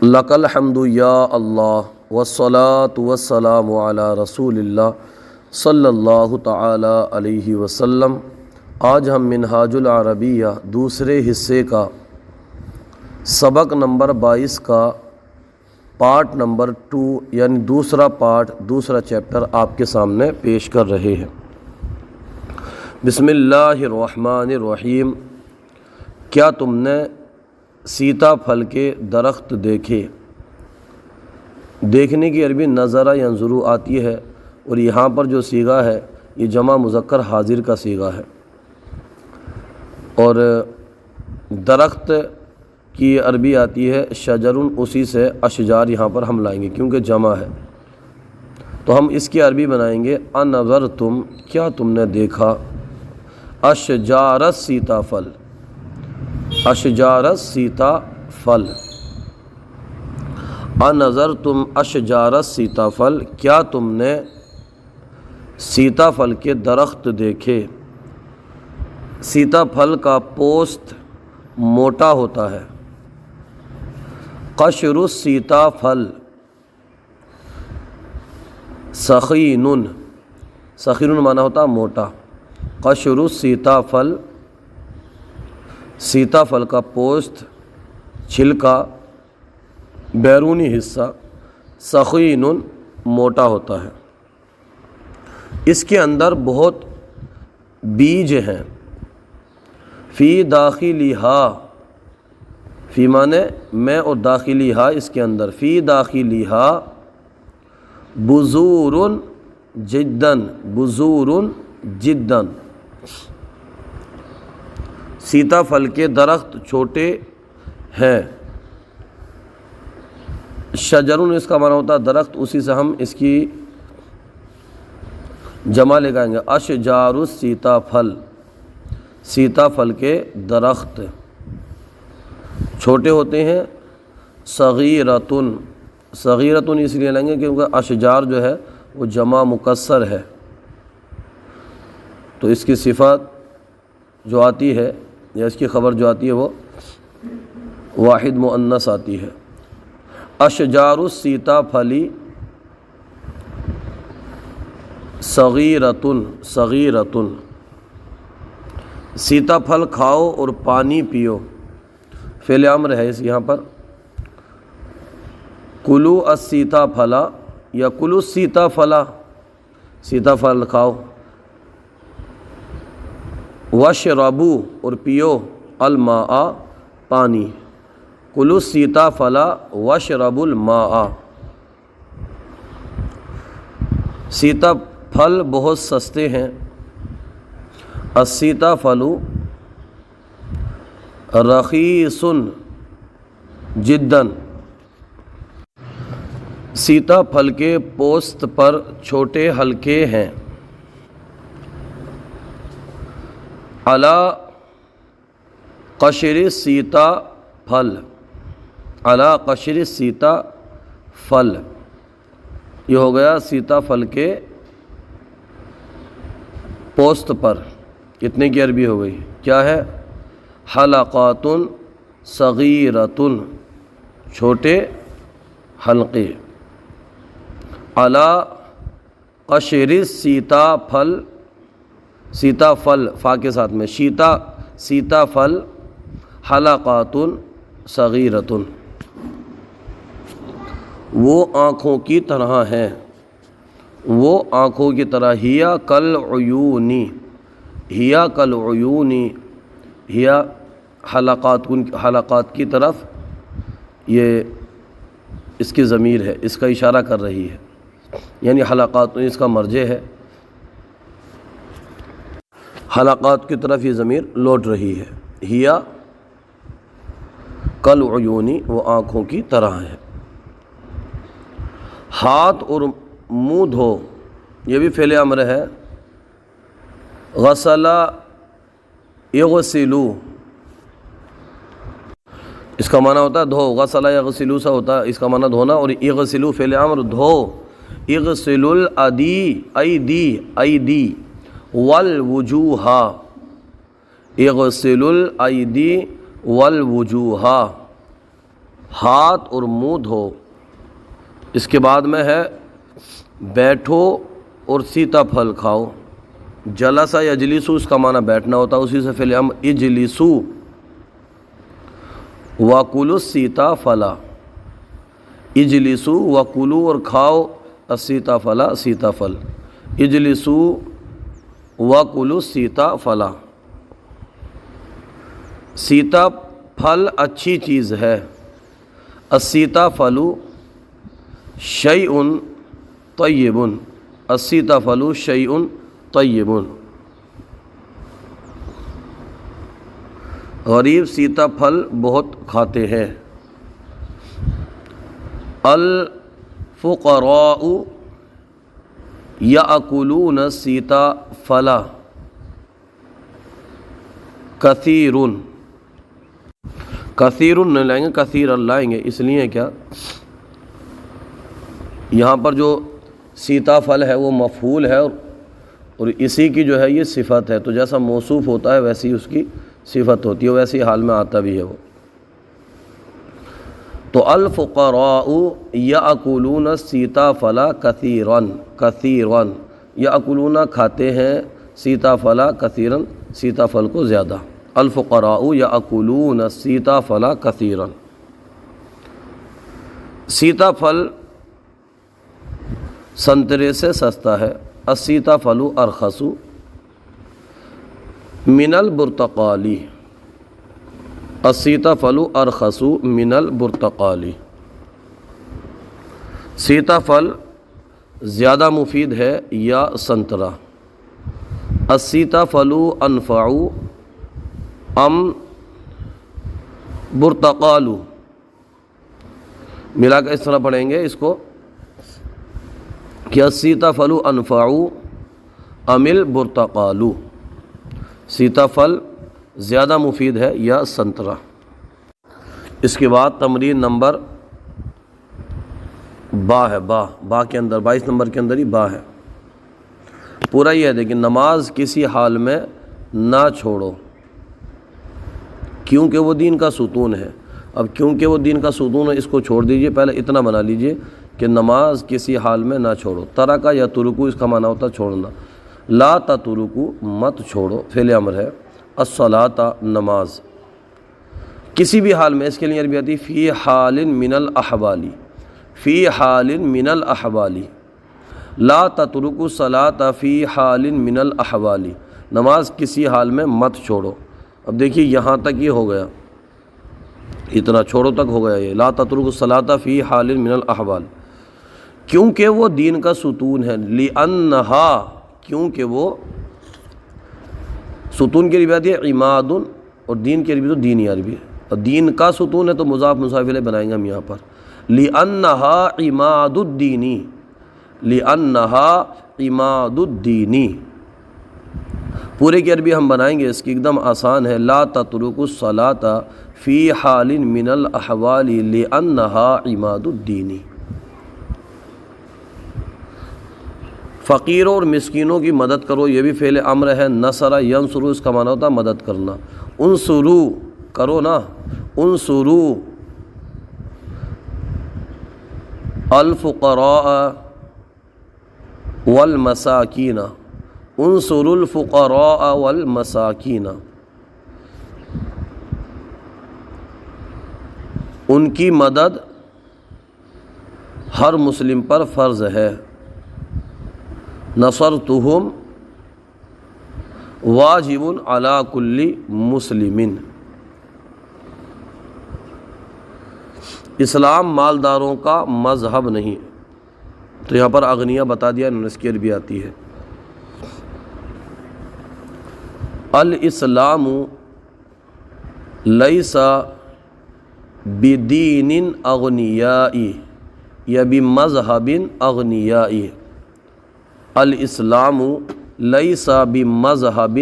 لک الحمد یا اللہ والصلاة والسلام علی رسول اللہ صلی اللہ تعالی علیہ وسلم۔ آج ہم منہاج العربیہ دوسرے حصے کا سبق نمبر 22 کا پارٹ نمبر 2 یعنی دوسرا چیپٹر آپ کے سامنے پیش کر رہے ہیں۔ بسم اللہ الرحمن الرحیم۔ کیا تم نے سیتا پھل کے درخت دیکھے؟ دیکھنے کی عربی نظرہ ینظرو آتی ہے، اور یہاں پر جو صیغہ ہے یہ جمع مذکر حاضر کا صیغہ ہے، اور درخت کی عربی آتی ہے شجرن، اسی سے اشجار یہاں پر ہم لائیں گے کیونکہ جمع ہے، تو ہم اس کی عربی بنائیں گے انظرتم، کیا تم نے دیکھا اشجار السیتا پھل، اشجار السیتا پھل، انظرتم اشجار السیتا پھل، کیا تم نے سیتا پھل کے درخت دیکھے؟ سیتا پھل کا پوست موٹا ہوتا ہے۔ قشر السیتا پھل سخین، سخین معنی ہوتا موٹا، قشر السیتا پھل، سیتا پھل کا پوست، چھلکا، بیرونی حصہ، سخین موٹا ہوتا ہے، اس کے اندر بہت بیج ہیں۔ فی داخلہا، فی معنی میں اور داخلہا اس کے اندر، فی داخلہا بذور جدا، بذور جدا، سیتا پھل کے درخت چھوٹے ہیں۔ شجرن اس کا معنی ہوتا ہے درخت، اسی سے ہم اس کی جمع لے گائیں گے، اشجار السیتا پھل، سیتا پھل کے درخت چھوٹے ہوتے ہیں۔ صغیرتن، صغیرتن اس لیے لیں گے کیونکہ اشجار جو ہے وہ جمع مکسر ہے، تو اس کی صفات جو آتی ہے یا اس کی خبر جو آتی ہے وہ واحد مؤنث آتی ہے۔ اشجار السیتا پھلی صغیرتن، صغیرتن، سیتا پھل کھاؤ اور پانی پیو، فعل امر ہے اس یہاں پر، کلو السیتا پھلا یا کلو السیتا پھلا، سیتا پھل کھاؤ، وشربو اور پیو، الماء پانی، کلو السیتا پھلا وشربوا الماء، سیتا پھل بہت سستے ہیں۔ السیتا پھل رخیص جدا، سیتا پھل کے پوست پر چھوٹے ہلکے ہیں۔ علی قشر السیتا پھل، علی قشر السیتا پھل، یہ ہو گیا سیتا پھل کے پوست پر، کتنے کی عربی ہو گئی؟ کیا ہے؟ حلقات صغیرۃ، چھوٹے حلقے۔ علی قشر السیتا پھل، سیتا پھل فا کے ساتھ میں، سیتا پھل، حلقات صغیرۃ، وہ آنکھوں کی طرح ہیں، وہ آنکھوں کی طرح، ہیا کالعیونی، ہیا کالعیونی، ہیا حلقات کی طرف، یہ اس کی ضمیر ہے، اس کا اشارہ کر رہی ہے، یعنی حلقات اس کا مرجع ہے، حلقات کی طرف یہ ضمیر لوٹ رہی ہے۔ ہیا کالعیونی، وہ آنکھوں کی طرح ہے۔ ہاتھ اور منہ دھو، یہ بھی فعل امر ہے۔ غسل یغسلو، اس کا معنی ہوتا ہے دھو، غسل یغسلو سے ہوتا ہے اس کا معنی دھونا، اور یغسلو فعل امر دھو، یغسل الادی، ایدی، ایدی، والوجوہ، یغسل الایدی والوجوہ، ہاتھ اور منہ دھو۔ اس کے بعد میں ہے بیٹھو اور سیتا پھل کھاؤ۔ جلسہ یجلسو اس کا معنی بیٹھنا ہوتا ہے، اسی سے فعل امر اجلسو۔ وَكُلُوا السیتا پھلا، اجلسو وَكُلُوا اور کھاؤ السیتا پھلا، سیتا پھل۔ اجلسو وَكُلُوا السیتا پھلا۔ سیتا پھل اچھی چیز ہے۔ السیتا پھلو شیء طیب، السیتا پھلو شیء طیب۔ غریب سیتا پھل بہت کھاتے ہیں۔ الفقراء یأکلون السیتا پھلا کثیر، کثیر نہیں لائیں گے، کثیر لائیں گے، اس لیے کیا یہاں پر جو سیتا پھل ہے وہ مفعول ہے اور اسی کی جو ہے یہ صفت ہے، تو جیسا موصوف ہوتا ہے ویسی اس کی صفت ہوتی ہے، ویسی حال میں آتا بھی ہے وہ۔ تو الفقراء یأکلون السیتا پھلا کثیرا، کثیرا یأکلون کھاتے ہیں سیتا پھلا کثیرا، سیتا پھل کو زیادہ۔ الفقراء یأکلون السیتا پھلا کثیرا۔ سیتا پھل سنترے سے سستا ہے۔ السیتا پھل ارخص من البرتقال، السیتا پھل ارخص من البرتقال۔ سیتا پھل زیادہ مفید ہے یا سنترا۔ السیتا پھل انفع ام برتقال، ملا کر اس طرح پڑھیں گے اس کو کہ السیتا پھل انفع ام البرتقال، سیتا پھل زیادہ مفید ہے یا سنترا۔ اس کے بعد تمرین نمبر با ہے، با کے اندر 22 نمبر کے اندر ہی با ہے۔ پورا یہ ہے دیکھیں، نماز کسی حال میں نہ چھوڑو کیونکہ وہ دین کا ستون ہے۔ اب کیونکہ وہ دین کا ستون ہے اس کو چھوڑ دیجئے، پہلے اتنا بنا لیجئے کہ نماز کسی حال میں نہ چھوڑو۔ ترکا یا ترکو اس کا معنی ہوتا ہے چھوڑنا۔ لا تترکو مت چھوڑو، فعل امر ہے۔ الصلاۃ نماز کسی بھی حال میں، اس کے لیے عربی آتی فی حال من الاحوال، فی حال من الاحوال۔ لا تترکو الصلاۃ فی حال من الاحوال، نماز کسی حال میں مت چھوڑو۔ اب دیکھیے یہاں تک یہ ہو گیا، اتنا چھوڑو تک ہو گیا یہ، لا تترکو الصلاۃ فی حال من الاحوال، کیونکہ وہ دین کا ستون ہے۔ لأنہا کیونکہ وہ، ستون کی عربی آتی ہے عماد، اور دین کی عربی تو دینی عربی ہے، اور دین کا ستون ہے تو مضاف مضاف الیہ بنائیں گے ہم یہاں پر۔ لأنہا عماد الدین، لأنہا عماد الدین، پورے کی عربی ہم بنائیں گے، اس کی ایک دم آسان ہے۔ لا تترکوا الصلاۃ فی حال من الاحوال لأنہا عماد الدین۔ فقیروں اور مسکینوں کی مدد کرو، یہ بھی فعل امر ہے۔ نصر ینصر اس کا معنی ہوتا ہے مدد کرنا۔ انصرو کرو نا، انصرو الفقراء والمساکین، انصروا الفقراء والمساکین، ان کی مدد ہر مسلم پر فرض ہے۔ نصرتہم واجب علی کل مسلم، اسلام مالداروں کا مذہب نہیں، تو یہاں پر اغنیہ بتا دیا انہوں نے، اس کی عربی آتی ہے۔ الاسلام لیس بدین اغنیائی یا بمذہب اغنیائی، الاسلام لیس بمذہب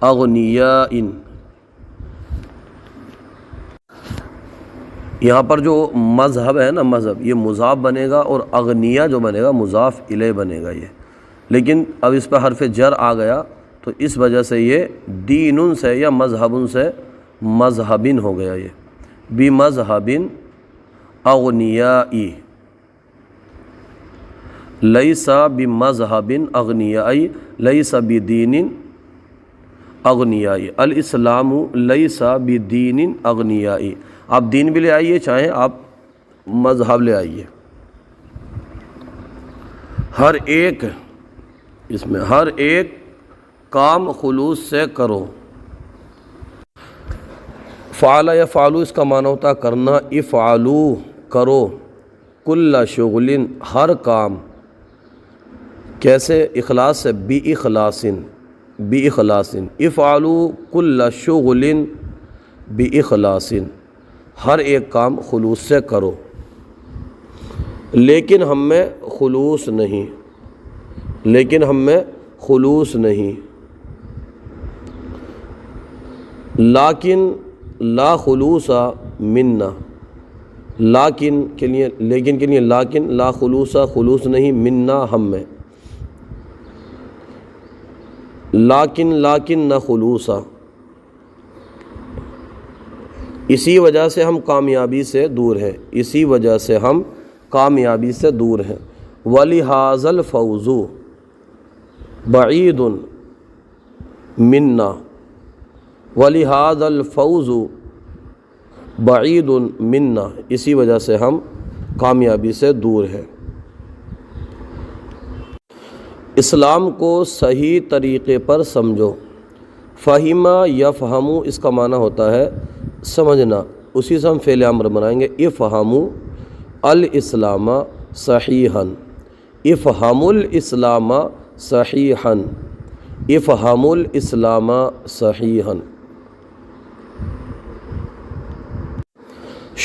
اغنیاء۔ یہاں پر جو مذہب ہے نا، مذہب یہ مضاف بنے گا، اور اغنیاء جو بنے گا مضاف الیہ بنے گا یہ، لیکن اب اس پہ حرف جر آ گیا تو اس وجہ سے یہ دین سے یا مذہب سے مذہبن ہو گیا یہ، بمذہب اغنیائی، لیس بمذہب اغنیائی، لیس بدین اغنیائی، الاسلام لیس بدین اغنیائی۔ آپ دین بھی لے آئیے، چاہیں آپ مذہب لے آئیے، ہر ایک اس میں ہر ایک کام خلوص سے کرو۔ فعل یفعلو اس کا معنی ہوتا ہے کرنا، افعلو کرو، کل شغل ہر کام، کیسے؟ اخلاص سے، بِإِخْلَاصٍ، افعلو کل شغل بِإِخْلَاصٍ، ہر ایک کام خلوص سے کرو۔ لیکن ہم میں خلوص نہیں، لیکن لا خلوص منا، لیکن کے لیے لیکن لا خلوص نہیں منا ہم میں، لیکن نہ خلوص، اسی وجہ سے ہم کامیابی سے دور ہیں، وَلِهَذَا الْفَوْزُ بَعِيدٌ مِنَّا، وَلِهَذَا الْفَوْزُ بَعِيدٌ مِنَّا، اسی وجہ سے ہم کامیابی سے دور ہیں۔ اسلام کو صحیح طریقے پر سمجھو۔ فہم یفہم اس کا معنی ہوتا ہے سمجھنا، اسی سے ہم فعل امر بنائیں گے، افہم الاسلام صحیحا، افہم الاسلام صحیحا، افہم الاسلام صحیحا۔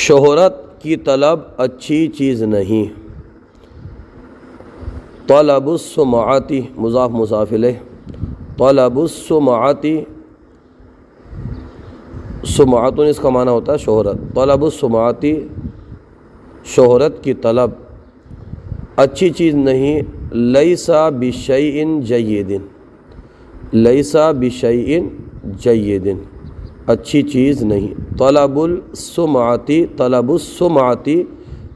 شہرت کی طلب اچھی چیز نہیں۔ طلب السمعۃ مضاف مضاف الیہ، طلب السمعۃ، سمعۃ اس کا معنی ہوتا ہے شہرت، طلب السمعۃ شہرت کی طلب اچھی چیز نہیں، لیس بشیء جید، لیس بشیء جید، اچھی چیز نہیں، طلب السمعۃ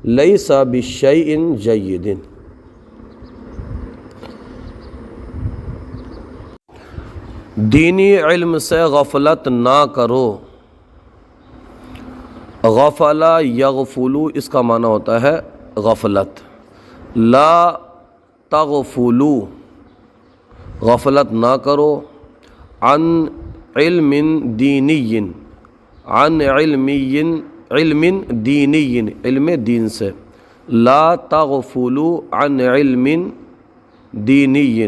لیس بشیء جید۔ دینی علم سے غفلت نہ کرو۔ غفل یغفلو اس کا معنی ہوتا ہے غفلت، لا تغفلو غفلت نہ کرو، عن علم دینی، عن علم دینی علم دین سے، لا تغفلو عن علم دینی،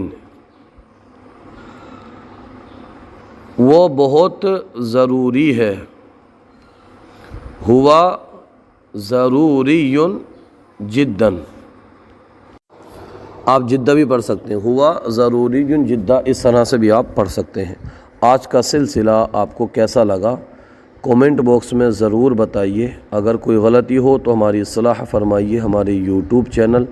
وہ بہت ضروری ہے، ہوا ضروری جداً، آپ جدہ بھی پڑھ سکتے ہیں، ہوا ضروری جدہ، اس طرح سے بھی آپ پڑھ سکتے ہیں۔ آج کا سلسلہ آپ کو کیسا لگا کومنٹ باکس میں ضرور بتائیے، اگر کوئی غلطی ہو تو ہماری اصلاح فرمائیے۔ ہمارے یوٹیوب چینل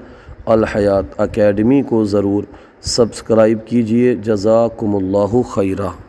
الحیات اکیڈمی کو ضرور سبسکرائب کیجیے۔ جزاکم اللہ خیرہ۔